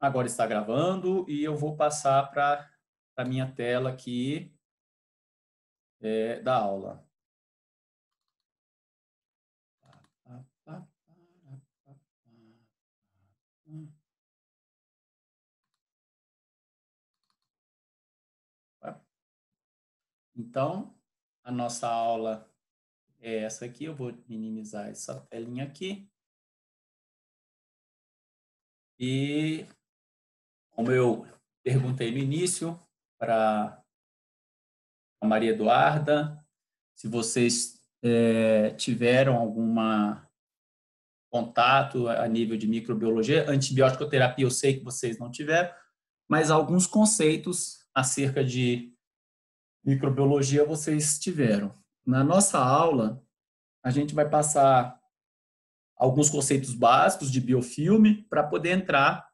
Agora está gravando e eu vou passar para a minha tela aqui da aula. Então, a nossa aula é essa aqui. Eu vou minimizar essa telinha aqui. E, como eu perguntei no início para a Maria Eduarda, se vocês tiveram alguma contato a nível de microbiologia, antibiótico-terapia eu sei que vocês não tiveram, mas alguns conceitos acerca de microbiologia vocês tiveram. Na nossa aula, a gente vai passar alguns conceitos básicos de biofilme para poder entrar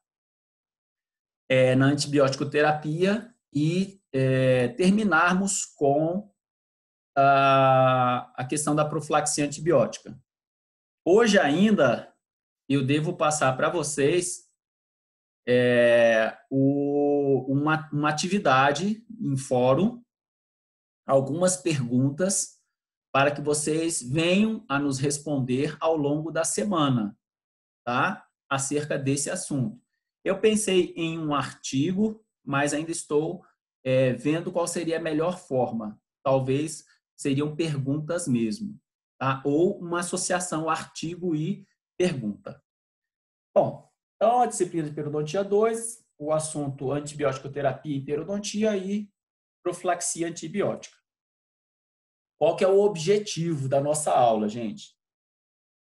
na antibiótico-terapia e terminarmos com a questão da profilaxia antibiótica. Hoje ainda, eu devo passar para vocês uma atividade em fórum, algumas perguntas para que vocês venham a nos responder ao longo da semana, tá? Acerca desse assunto. Eu pensei em um artigo, mas ainda estou vendo qual seria a melhor forma. Talvez seriam perguntas mesmo, tá? Ou uma associação artigo e pergunta. Bom, então a disciplina de periodontia 2, o assunto antibiótico-terapia e periodontia e profilaxia antibiótica. Qual que é o objetivo da nossa aula, gente?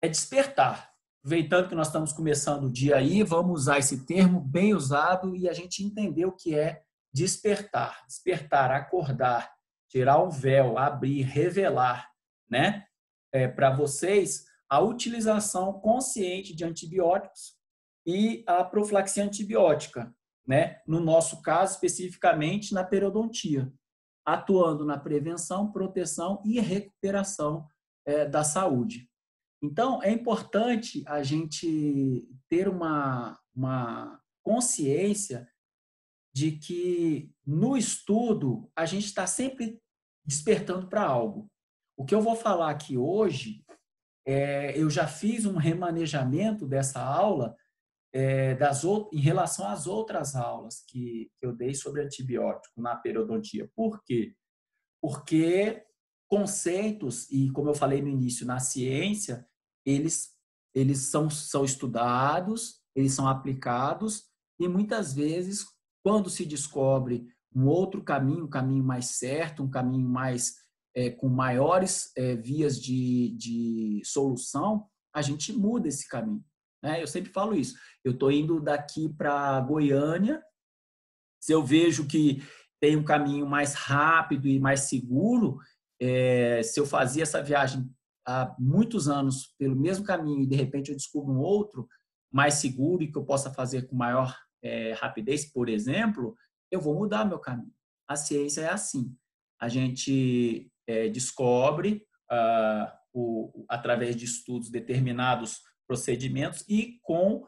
É despertar. Aproveitando que nós estamos começando o dia aí, vamos usar esse termo bem usado e a gente entender o que é despertar. Despertar, acordar, tirar um véu, abrir, revelar, né? Para vocês, a utilização consciente de antibióticos e a profilaxia antibiótica, né? No nosso caso, especificamente na periodontia, atuando na prevenção, proteção e recuperação da saúde. Então, é importante a gente ter uma consciência de que no estudo a gente está sempre despertando para algo. O que eu vou falar aqui hoje, eu já fiz um remanejamento dessa aula em relação às outras aulas que eu dei sobre antibiótico na periodontia. Por quê? Porque conceitos, e como eu falei no início, na ciência, eles são estudados, eles são aplicados, e muitas vezes, quando se descobre um outro caminho, um caminho mais certo, um caminho mais com maiores vias de solução, a gente muda esse caminho, né? Eu sempre falo isso. Eu estou indo daqui para Goiânia, se eu vejo que tem um caminho mais rápido e mais seguro, se eu fazia essa viagem há muitos anos pelo mesmo caminho e de repente eu descubro um outro mais seguro e que eu possa fazer com maior rapidez, por exemplo, eu vou mudar meu caminho. A ciência é assim. A gente descobre através de estudos determinados procedimentos e com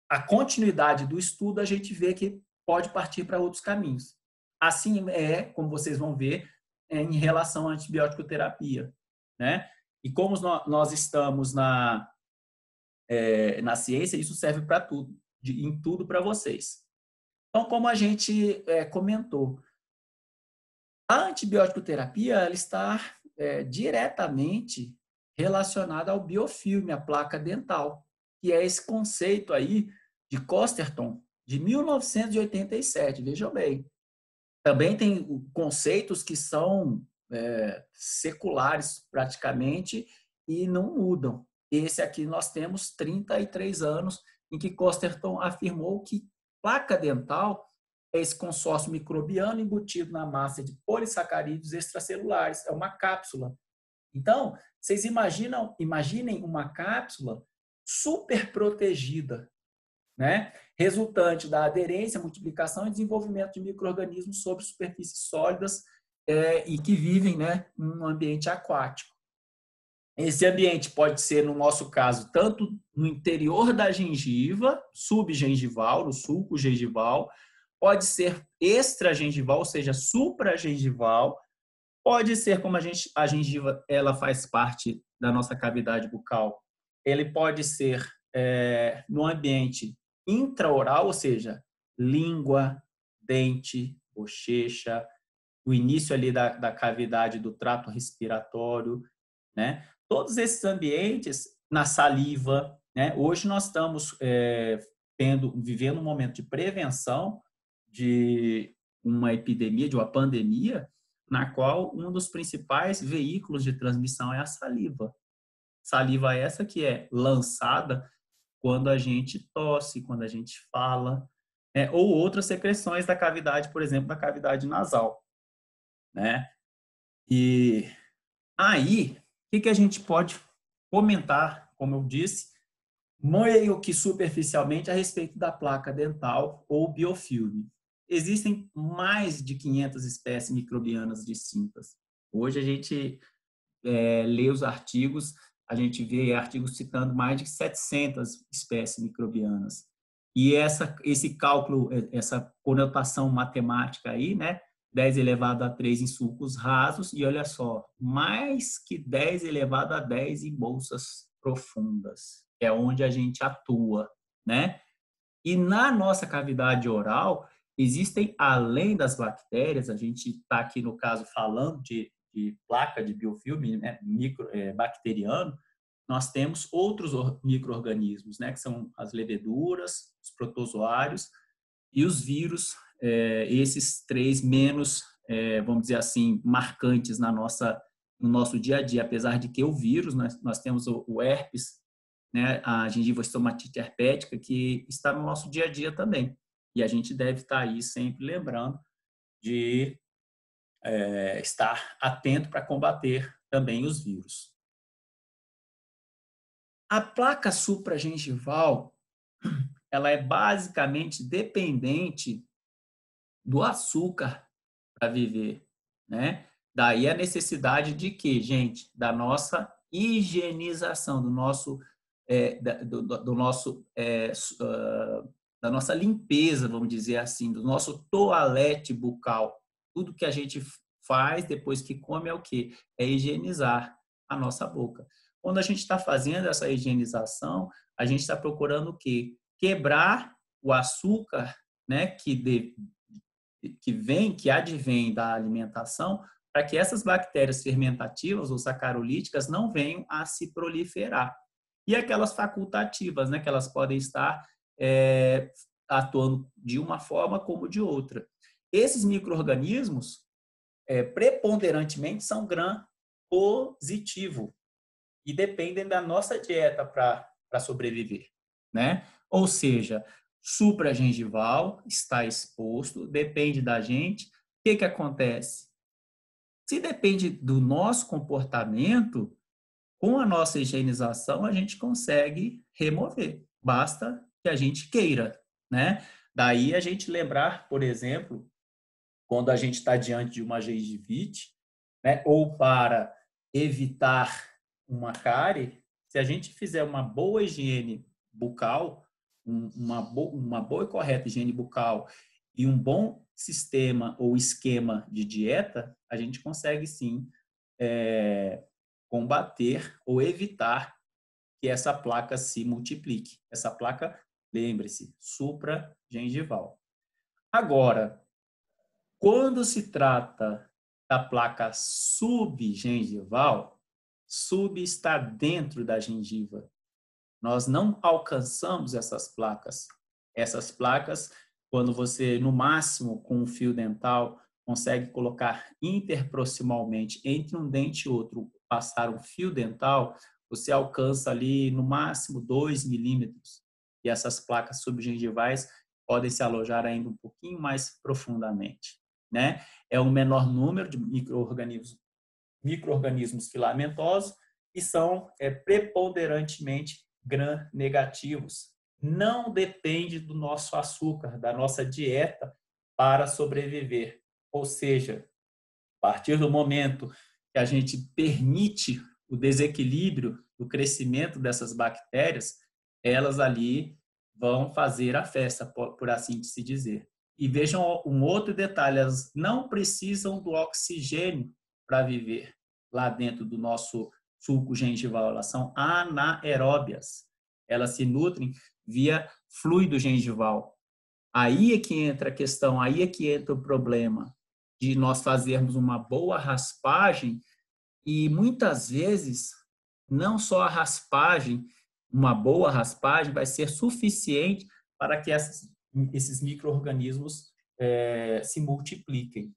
a continuidade do estudo a gente vê que pode partir para outros caminhos. Assim como vocês vão ver, em relação à antibiótico-terapia, né? E como nós estamos na ciência, isso serve para tudo, em tudo para vocês. Então, como a gente comentou, a antibiótico-terapia ela está diretamente relacionada ao biofilme, a placa dental, que é esse conceito aí de Costerton, de 1987, vejam bem. Também tem conceitos que são seculares praticamente e não mudam. Esse aqui nós temos 33 anos em que Costerton afirmou que placa dental é esse consórcio microbiano embutido na massa de polissacarídeos extracelulares, é uma cápsula. Então, vocês imaginem uma cápsula super protegida, né? Resultante da aderência, multiplicação e desenvolvimento de micro-organismos sobre superfícies sólidas e que vivem, né, em um ambiente aquático. Esse ambiente pode ser, no nosso caso, tanto no interior da gengiva, subgengival, no sulco gengival, pode ser extragengival, ou seja, supragengival, pode ser como a gengiva ela faz parte da nossa cavidade bucal, ele pode ser no ambiente intraoral, ou seja, língua, dente, bochecha, o início ali da cavidade do trato respiratório, né? Todos esses ambientes, na saliva, né? Hoje nós estamos vivendo um momento de prevenção de uma epidemia, de uma pandemia, na qual um dos principais veículos de transmissão é a saliva. Saliva essa que é lançada quando a gente tosse, quando a gente fala, né? Ou outras secreções da cavidade, por exemplo, da cavidade nasal, né? E aí, o que a gente pode comentar, como eu disse, meio que superficialmente a respeito da placa dental ou biofilme. Existem mais de 500 espécies microbianas distintas. Hoje a gente lê os artigos, a gente vê artigos citando mais de 700 espécies microbianas. E esse cálculo, essa conotação matemática aí, né? 10 elevado a 3 em sulcos rasos, e olha só, mais que 10 elevado a 10 em bolsas profundas, que é onde a gente atua, né? E na nossa cavidade oral, existem, além das bactérias, a gente está aqui no caso falando de placa de biofilme, né, bacteriano, nós temos outros micro-organismos, né, que são as leveduras, os protozoários e os vírus, esses três menos, vamos dizer assim, marcantes no nosso dia a dia, apesar de que o vírus, nós temos o herpes, né, a gengivostomatite herpética, que está no nosso dia a dia também. E a gente deve estar aí sempre lembrando de estar atento para combater também os vírus. A placa supragengival, ela é basicamente dependente do açúcar para viver, né? Daí a necessidade de quê, gente? Da nossa higienização, do nosso da nossa limpeza, vamos dizer assim, do nosso toalete bucal. Tudo que a gente faz depois que come é o quê? É higienizar a nossa boca. Quando a gente está fazendo essa higienização, a gente está procurando o quê? Quebrar o açúcar, né, que advém da alimentação, para que essas bactérias fermentativas ou sacarolíticas não venham a se proliferar. E aquelas facultativas, né, que elas podem estar atuando de uma forma como de outra. Esses micro-organismos, preponderantemente, são gram-positivo e dependem da nossa dieta para sobreviver, né? Ou seja, supragengival está exposto, depende da gente. O que acontece? Se depende do nosso comportamento, com a nossa higienização, a gente consegue remover. Basta que a gente queira, né? Daí a gente lembrar, por exemplo, quando a gente está diante de uma gengivite, né? Ou para evitar uma cárie, se a gente fizer uma boa higiene bucal, uma boa e correta higiene bucal e um bom sistema ou esquema de dieta, a gente consegue sim combater ou evitar que essa placa se multiplique. Essa placa, lembre-se, supragengival. Agora, quando se trata da placa subgengival, sub está dentro da gengiva. Nós não alcançamos essas placas. Essas placas, quando você, no máximo, com um fio dental, consegue colocar interproximalmente entre um dente e outro, passar um fio dental, você alcança ali, no máximo, 2 milímetros. E essas placas subgengivais podem se alojar ainda um pouquinho mais profundamente, né? É um menor número de micro-organismos filamentosos e são preponderantemente gram-negativos. Não depende do nosso açúcar, da nossa dieta para sobreviver. Ou seja, a partir do momento que a gente permite o desequilíbrio do crescimento dessas bactérias, elas ali vão fazer a festa, por assim se dizer. E vejam um outro detalhe, elas não precisam do oxigênio para viver lá dentro do nosso suco gengival, elas são anaeróbias, elas se nutrem via fluido gengival. Aí é que entra a questão, aí é que entra o problema de nós fazermos uma boa raspagem e muitas vezes não só a raspagem, uma boa raspagem vai ser suficiente para que esses micro-organismos se multipliquem.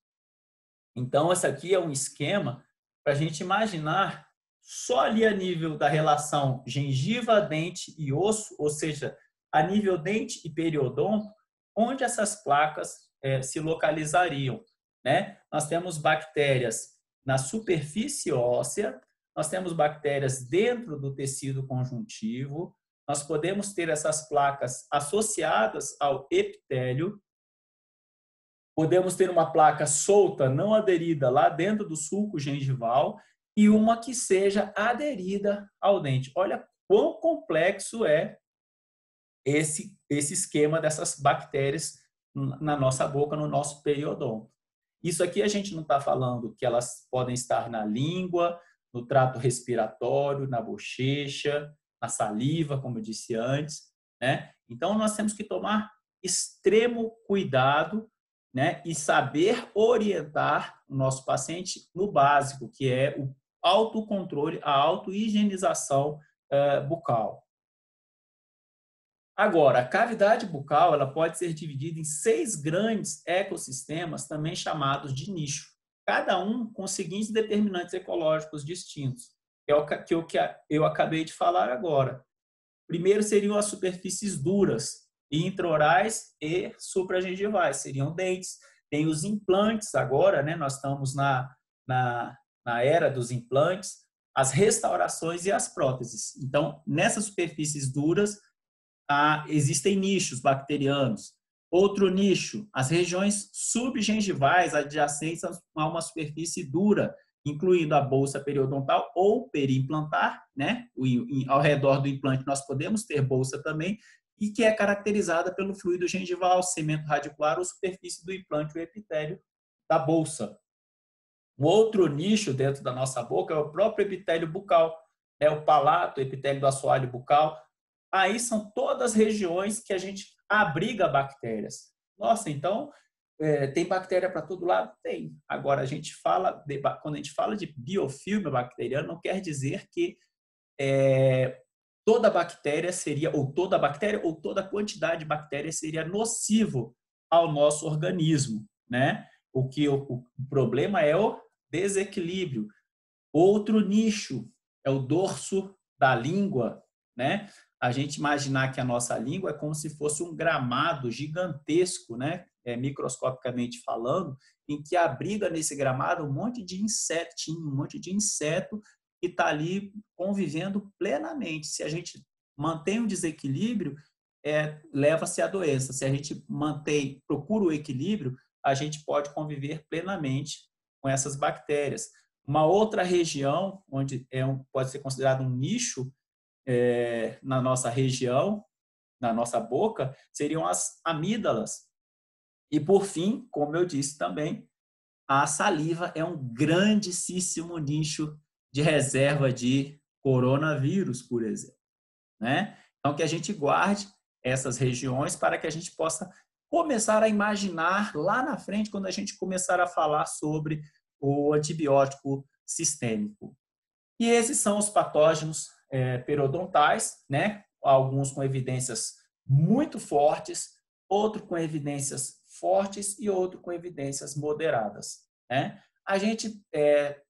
Então, esse aqui é um esquema para a gente imaginar só ali a nível da relação gengiva, dente e osso, ou seja, a nível dente e periodonto, onde essas placas se localizariam, né? Nós temos bactérias na superfície óssea, nós temos bactérias dentro do tecido conjuntivo, nós podemos ter essas placas associadas ao epitélio, podemos ter uma placa solta, não aderida, lá dentro do sulco gengival e uma que seja aderida ao dente. Olha quão complexo é esse esquema dessas bactérias na nossa boca, no nosso periodonto. Isso aqui a gente não está falando que elas podem estar na língua, no trato respiratório, na bochecha, na saliva, como eu disse antes, né? Então, nós temos que tomar extremo cuidado, né? E saber orientar o nosso paciente no básico, que é o autocontrole, a auto-higienização bucal. Agora, a cavidade bucal ela pode ser dividida em 6 grandes ecossistemas, também chamados de nicho, cada um com os seguintes determinantes ecológicos distintos, que é o que eu acabei de falar agora. Primeiro seriam as superfícies duras, intraorais e supragengivais, seriam dentes. Tem os implantes agora, né? Nós estamos na era dos implantes, as restaurações e as próteses. Então, nessas superfícies duras, existem nichos bacterianos. Outro nicho, as regiões subgengivais adjacentes a uma superfície dura, incluindo a bolsa periodontal ou periimplantar, né? Ao redor do implante nós podemos ter bolsa também, e que é caracterizada pelo fluido gengival, cemento radicular ou superfície do implante, o epitélio da bolsa. Um outro nicho dentro da nossa boca é o próprio epitélio bucal, é o palato, o epitélio do assoalho bucal. Aí são todas regiões que a gente abriga bactérias. Nossa, então tem bactéria para todo lado? Tem. Agora, quando a gente fala de biofilme bacteriano, não quer dizer que toda bactéria seria, ou toda bactéria, ou toda quantidade de bactérias seria nocivo ao nosso organismo, né? O problema é o desequilíbrio. Outro nicho é o dorso da língua, né? A gente imaginar que a nossa língua é como se fosse um gramado gigantesco, né? Microscopicamente falando, em que abriga nesse gramado um monte de insetinho, um monte de inseto que está ali convivendo plenamente. Se a gente mantém um desequilíbrio, leva-se à doença. Se a gente procura o equilíbrio, a gente pode conviver plenamente com essas bactérias. Uma outra região, onde pode ser considerado um nicho na nossa região, na nossa boca, seriam as amígdalas. E, por fim, como eu disse também, a saliva é um grandíssimo nicho de reserva de coronavírus, por exemplo, né? Então, que a gente guarde essas regiões para que a gente possa começar a imaginar lá na frente, quando a gente começar a falar sobre o antibiótico sistêmico. E esses são os patógenos periodontais, né? Alguns com evidências muito fortes, outro com evidências fortes e outro com evidências moderadas, né? A gente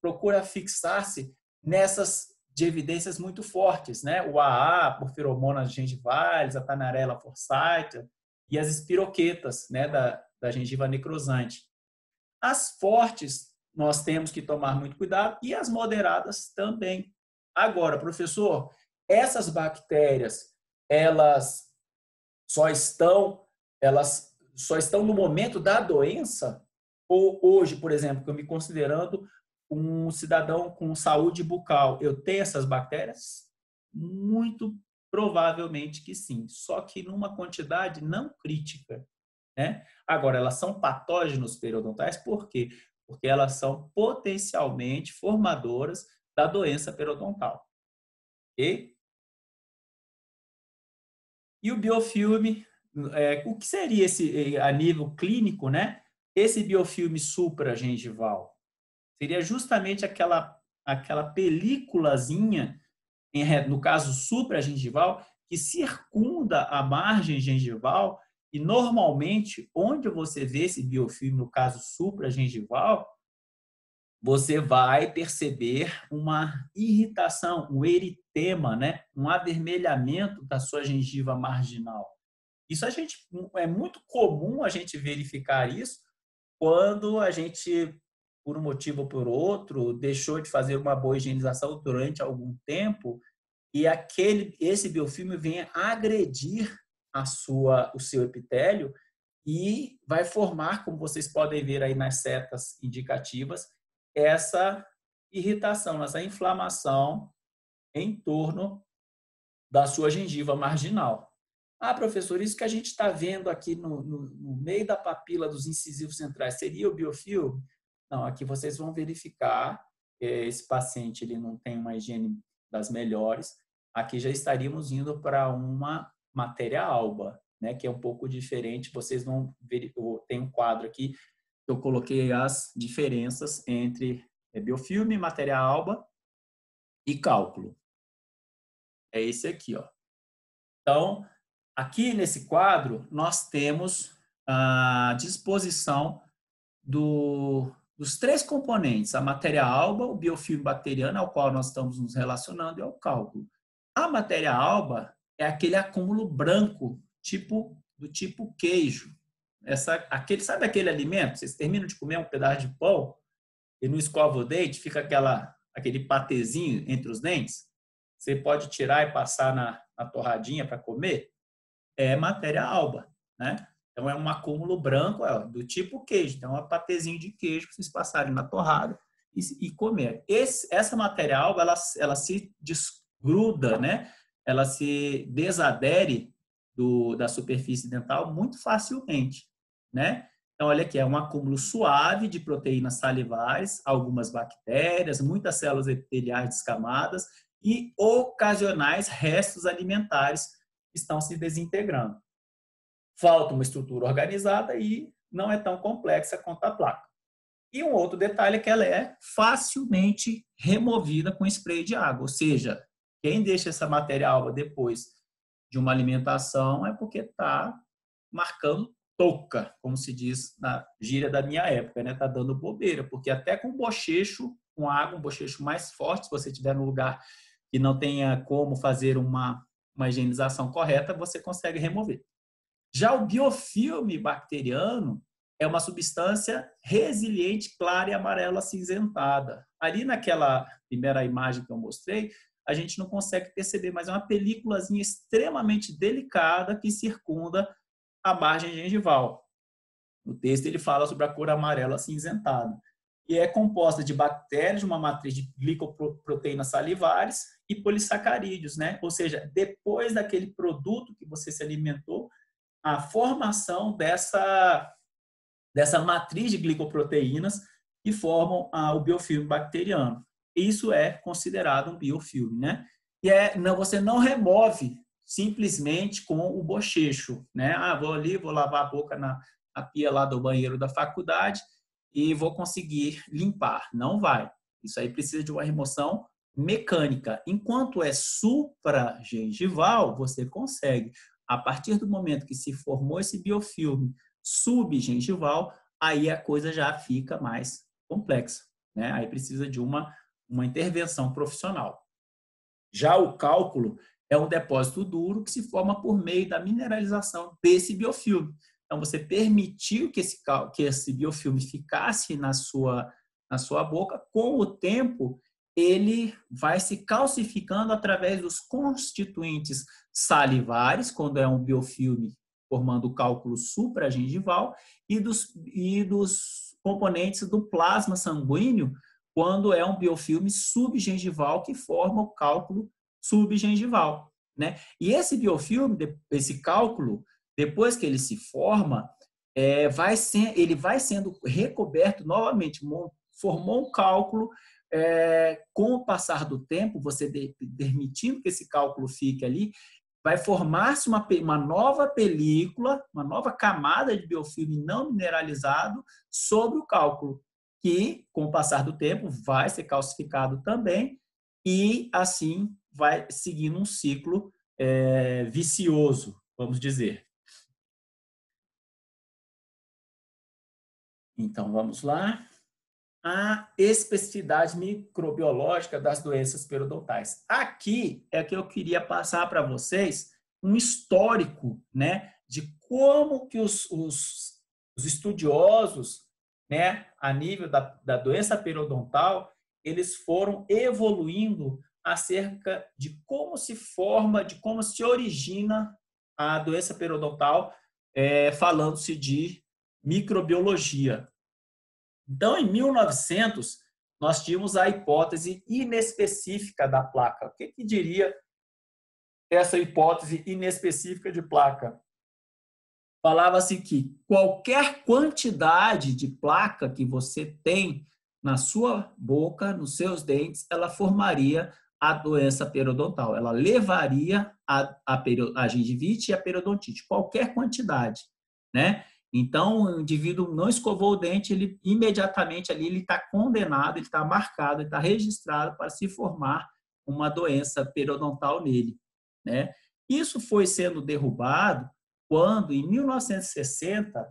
procura fixar-se nessas de evidências muito fortes, né? O AA, por feromonas gengivais, a Tanarella forsythia e as espiroquetas, né? da gengiva necrosante. As fortes nós temos que tomar muito cuidado e as moderadas também. Agora, professor, essas bactérias, elas só estão no momento da doença? Ou hoje, por exemplo, que eu me considerando um cidadão com saúde bucal, eu tenho essas bactérias? Muito provavelmente que sim, só que numa quantidade não crítica, né? Agora, elas são patógenos periodontais, por quê? Porque elas são potencialmente formadoras da doença periodontal, ok? E o biofilme, o que seria esse, a nível clínico, né? Esse biofilme supragengival seria justamente aquela películazinha, no caso supragengival, que circunda a margem gengival, e normalmente, onde você vê esse biofilme, no caso supragengival, você vai perceber uma irritação, um eritema, né? Um avermelhamento da sua gengiva marginal. Isso é muito comum a gente verificar isso quando a gente, por um motivo ou por outro, deixou de fazer uma boa higienização durante algum tempo e esse biofilme vem agredir o seu epitélio e vai formar, como vocês podem ver aí nas setas indicativas, essa irritação, essa inflamação em torno da sua gengiva marginal. Ah, professor, isso que a gente está vendo aqui no meio da papila dos incisivos centrais seria o biofilme? Não, aqui vocês vão verificar, esse paciente ele não tem uma higiene das melhores, aqui já estaríamos indo para uma matéria alba, né, que é um pouco diferente, vocês vão ver, tem um quadro aqui que eu coloquei as diferenças entre biofilme, matéria alba e cálculo. É esse aqui, ó. Então, aqui nesse quadro, nós temos a disposição dos três componentes, a matéria alba, o biofilme bacteriano, ao qual nós estamos nos relacionando, e ao cálculo. A matéria alba é aquele acúmulo branco, do tipo queijo. Sabe aquele alimento? Vocês terminam de comer um pedaço de pão e não escova o dente, fica aquele patezinho entre os dentes? Você pode tirar e passar na torradinha para comer? É matéria alba, né? Então, é um acúmulo branco do tipo queijo. Então, é um patezinho de queijo que vocês passarem na torrada e comer. Essa matéria alba, ela se desgruda, né? Ela se desadere da superfície dental muito facilmente, né? Então, olha aqui, é um acúmulo suave de proteínas salivares, algumas bactérias, muitas células epiteliais descamadas e ocasionais restos alimentares que estão se desintegrando. Falta uma estrutura organizada e não é tão complexa quanto a placa. E um outro detalhe é que ela é facilmente removida com spray de água, ou seja, quem deixa essa matéria alba depois de uma alimentação é porque está marcando touca, como se diz na gíria da minha época, né? Está dando bobeira, porque até com bochecho, com água, um bochecho mais forte, se você estiver num lugar que não tenha como fazer uma higienização correta, você consegue remover. Já o biofilme bacteriano é uma substância resiliente, clara e amarela acinzentada. Ali naquela primeira imagem que eu mostrei, a gente não consegue perceber, mas é uma películazinha extremamente delicada que circunda a margem gengival. No texto ele fala sobre a cor amarela acinzentada. E é composta de bactérias, de uma matriz de glicoproteínas salivares e polissacarídeos, né? Ou seja, depois daquele produto que você se alimentou, a formação dessa matriz de glicoproteínas que formam o biofilme bacteriano. Isso é considerado um biofilme, né? E você não remove simplesmente com o bochecho, né? Vou ali, vou lavar a boca na pia lá do banheiro da faculdade e vou conseguir limpar. Não vai. Isso aí precisa de uma remoção mecânica. Enquanto é supragengival, você consegue. A partir do momento que se formou esse biofilme subgengival, aí a coisa já fica mais complexa, né? Aí precisa de uma intervenção profissional. Já o cálculo é um depósito duro que se forma por meio da mineralização desse biofilme. Então, você permitiu que esse biofilme ficasse na sua boca, com o tempo, ele vai se calcificando através dos constituintes salivares, quando é um biofilme formando o cálculo supragengival, e dos componentes do plasma sanguíneo, quando é um biofilme subgengival que forma o cálculo subgengival, né? E esse biofilme, esse cálculo, depois que ele se forma, ele vai sendo recoberto novamente, formou um cálculo, com o passar do tempo, você permitindo que esse cálculo fique ali, vai formar-se uma nova película, uma nova camada de biofilme não mineralizado sobre o cálculo, que, com o passar do tempo, vai ser calcificado também e, assim, vai seguindo um ciclo vicioso, vamos dizer. Então, vamos lá. A especificidade microbiológica das doenças periodontais. Aqui é que eu queria passar para vocês um histórico, né, de como que os estudiosos, né, a nível da doença periodontal, eles foram evoluindo acerca de como se forma, de como se origina a doença periodontal, falando-se de microbiologia. Então, em 1900, nós tínhamos a hipótese inespecífica da placa. O que diria essa hipótese inespecífica de placa? Falava-se que qualquer quantidade de placa que você tem na sua boca, nos seus dentes, ela formaria a doença periodontal. Ela levaria a gengivite e a periodontite, qualquer quantidade, né? Então, o indivíduo não escovou o dente, ele imediatamente ali ele está condenado, ele está marcado, ele está registrado para se formar uma doença periodontal nele, né? Isso foi sendo derrubado quando, em 1960,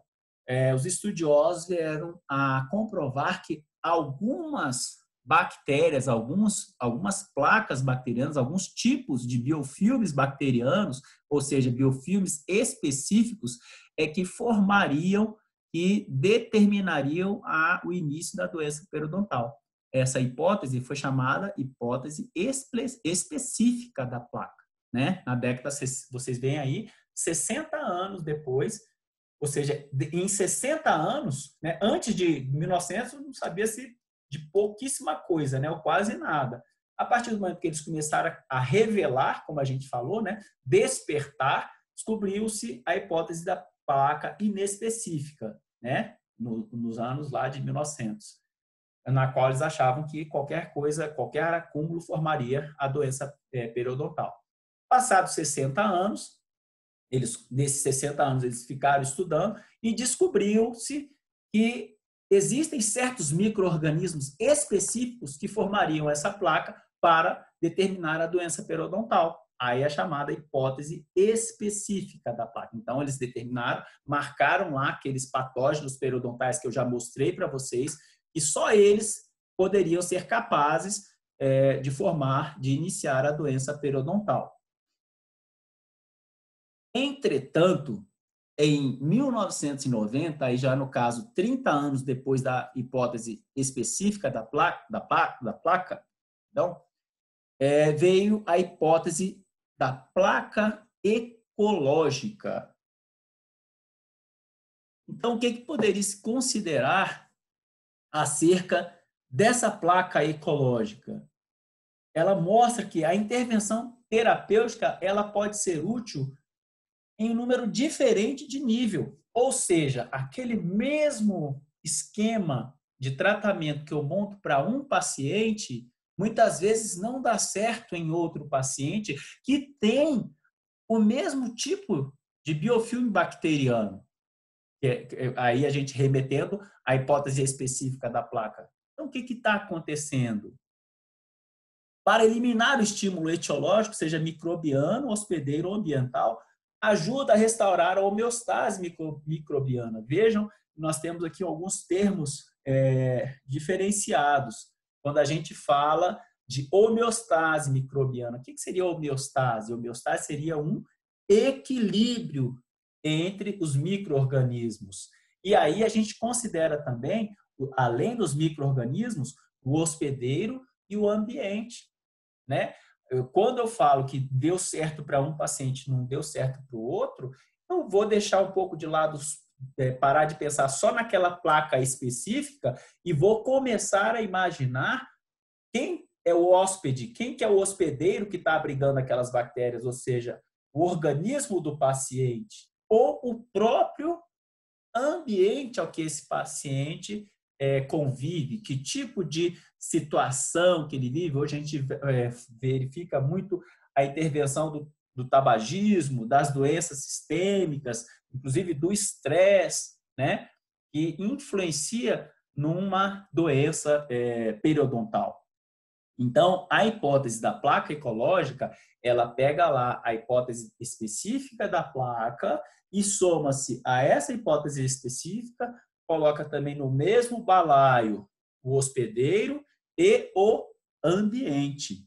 os estudiosos vieram a comprovar que algumas bactérias, algumas placas bacterianas, alguns tipos de biofilmes bacterianos, ou seja, biofilmes específicos, que formariam e determinariam o início da doença periodontal. Essa hipótese foi chamada hipótese específica da placa, né? Na década, vocês veem aí, 60 anos depois, ou seja, em 60 anos, né, antes de 1900, não sabia-se de pouquíssima coisa, né, ou quase nada. A partir do momento que eles começaram a revelar, como a gente falou, né, despertar, descobriu-se a hipótese da placa inespecífica, né, nos anos lá de 1900, na qual eles achavam que qualquer coisa, qualquer acúmulo formaria a doença periodontal. Passados 60 anos, nesses 60 anos, eles ficaram estudando e descobriu-se que existem certos micro-organismos específicos que formariam essa placa para determinar a doença periodontal. Aí é chamada hipótese específica da placa. Então, eles determinaram, marcaram lá aqueles patógenos periodontais que eu já mostrei para vocês, e só eles poderiam ser capazes de iniciar a doença periodontal. Entretanto, em 1990, aí já no caso 30 anos depois da hipótese específica da placa, então, veio a hipótese da placa ecológica. Então, o que poderia se considerar acerca dessa placa ecológica? Ela mostra que a intervenção terapêutica ela pode ser útil em um número diferente de nível. Ou seja, aquele mesmo esquema de tratamento que eu monto para um paciente, muitas vezes não dá certo em outro paciente que tem o mesmo tipo de biofilme bacteriano. Aí a gente remetendo à hipótese específica da placa. Então, o que está acontecendo? Para eliminar o estímulo etiológico, seja microbiano, hospedeiro ou ambiental, ajuda a restaurar a homeostase microbiana. Vejam, nós temos aqui alguns termos diferenciados. Quando a gente fala de homeostase microbiana, o que seria homeostase? Homeostase seria um equilíbrio entre os micro-organismos. E aí a gente considera também, além dos micro-organismos, o hospedeiro e o ambiente, né? Quando eu falo que deu certo para um paciente, não deu certo para o outro, eu vou deixar um pouco de lado parar de pensar só naquela placa específica e vou começar a imaginar quem é o hóspede, quem que é o hospedeiro que está abrigando aquelas bactérias, ou seja, o organismo do paciente ou o próprio ambiente ao que esse paciente convive, que tipo de situação que ele vive. Hoje a gente verifica muito a intervenção do tabagismo, das doenças sistêmicas, inclusive do estresse, né, que influencia numa doença periodontal. Então, a hipótese da placa ecológica, ela pega lá a hipótese específica da placa e soma-se a essa hipótese específica, coloca também no mesmo balaio o hospedeiro e o ambiente.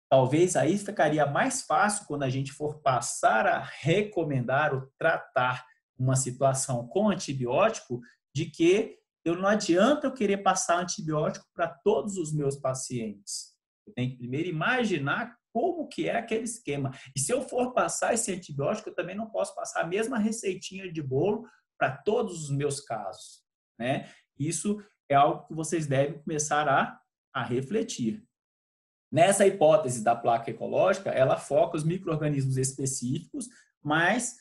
Talvez aí ficaria mais fácil quando a gente for passar a recomendar ou tratar uma situação com antibiótico, de que não adianta eu querer passar antibiótico para todos os meus pacientes. Eu tenho que primeiro imaginar como que é aquele esquema. E se eu for passar esse antibiótico, eu também não posso passar a mesma receitinha de bolo para todos os meus casos, né? Isso é algo que vocês devem começar a refletir. Nessa hipótese da placa ecológica, ela foca os micro-organismos específicos, mas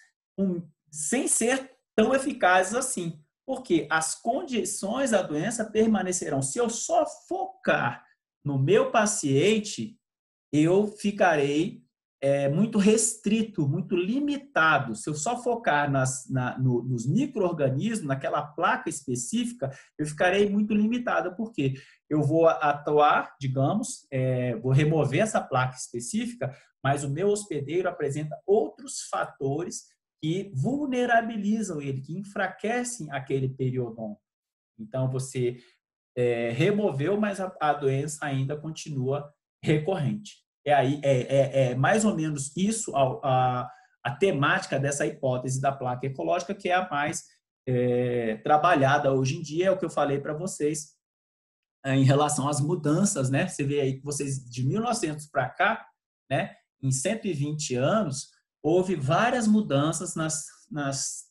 sem ser tão eficazes assim. Porque as condições da doença permanecerão. Se eu só focar no meu paciente, eu ficarei muito restrito, muito limitado. Se eu só focar nos micro-organismos, naquela placa específica, eu ficarei muito limitado. Por quê? Eu vou atuar, digamos, vou remover essa placa específica, mas o meu hospedeiro apresenta outros fatores que vulnerabilizam ele, que enfraquecem aquele periodonto. Então, você removeu, mas a doença ainda continua recorrente. É mais ou menos isso a temática dessa hipótese da placa ecológica, que é a mais trabalhada hoje em dia, é o que eu falei para vocês em relação às mudanças, né? Você vê aí que vocês, de 1900 para cá, né, em 120 anos, houve várias mudanças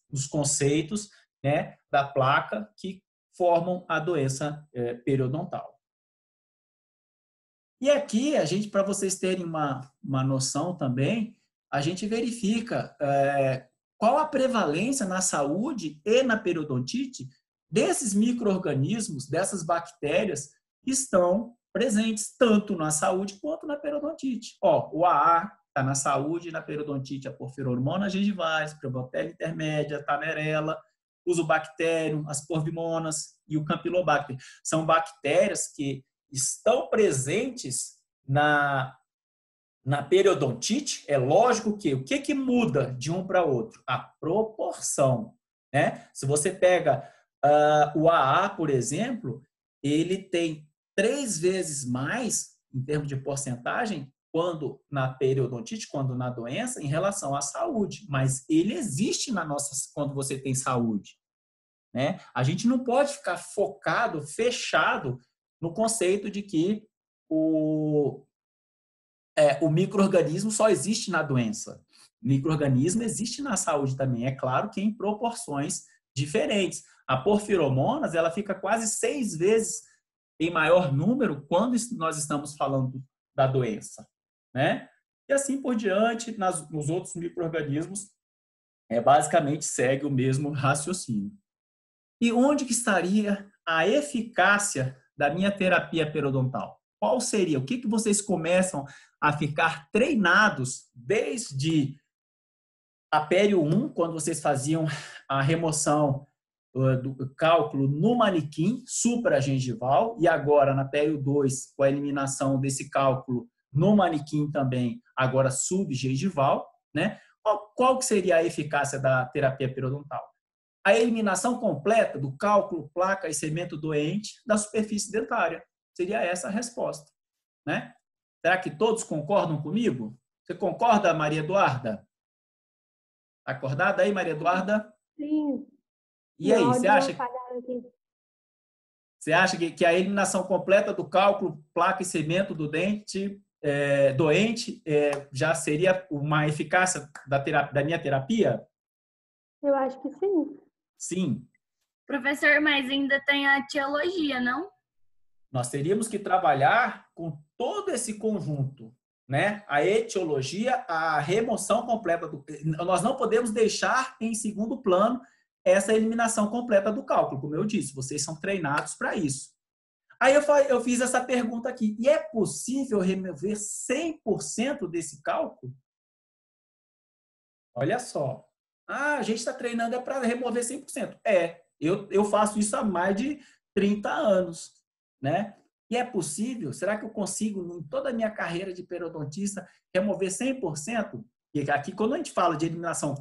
nos conceitos, né, da placa que formam a doença periodontal. E aqui, a gente, para vocês terem uma noção também, a gente verifica qual a prevalência na saúde e na periodontite desses micro-organismos, dessas bactérias que estão presentes tanto na saúde quanto na periodontite. O AA está na saúde, na periodontite, a Porphyromonas gingivalis, Proboscis intermédia, Tanerella, Usobacterium, as Porvimonas e o Campylobacter. São bactérias que estão presentes na periodontite. É lógico que o que muda de um para outro? A proporção, né? Se você pega o AA, por exemplo, ele tem 3 vezes mais, em termos de porcentagem, quando na periodontite, quando na doença, em relação à saúde. Mas ele existe quando você tem saúde, né? A gente não pode ficar focado, fechado no conceito de que o micro-organismo só existe na doença. O micro-organismo existe na saúde também, é claro que em proporções diferentes. A Porphyromonas, ela fica quase 6 vezes em maior número quando nós estamos falando da doença, né? E assim por diante, nos outros micro-organismos, basicamente segue o mesmo raciocínio. E onde que estaria a eficácia da minha terapia periodontal? Qual seria? O que vocês começam a ficar treinados desde a pério 1, quando vocês faziam a remoção do cálculo no manequim supragengival, e agora na pério 2, com a eliminação desse cálculo no manequim também, agora subgengival, né? Qual que seria a eficácia da terapia periodontal? A eliminação completa do cálculo, placa e segmento doente da superfície dentária. Seria essa a resposta, né? Será que todos concordam comigo? Você concorda, Maria Eduarda? Acordada aí, Maria Eduarda? Sim. E aí, você acha que a eliminação completa do cálculo, placa e segmento do dente doente já seria uma eficácia da minha terapia? Eu acho que sim. Sim, Professor, mas ainda tem a etiologia, não? nós teríamos que trabalhar com todo esse conjunto, né? A etiologia, a remoção completa do. Nós não podemos deixar em segundo plano essa eliminação completa do cálculo, como eu disse, vocês são treinados para isso. Aí eu fiz essa pergunta aqui: e é possível remover 100% desse cálculo? Olha só. Ah, a gente está treinando para remover 100%. Eu faço isso há mais de 30 anos, né? E é possível? Será que eu consigo, em toda a minha carreira de periodontista, remover 100%? E aqui, quando a gente fala de eliminação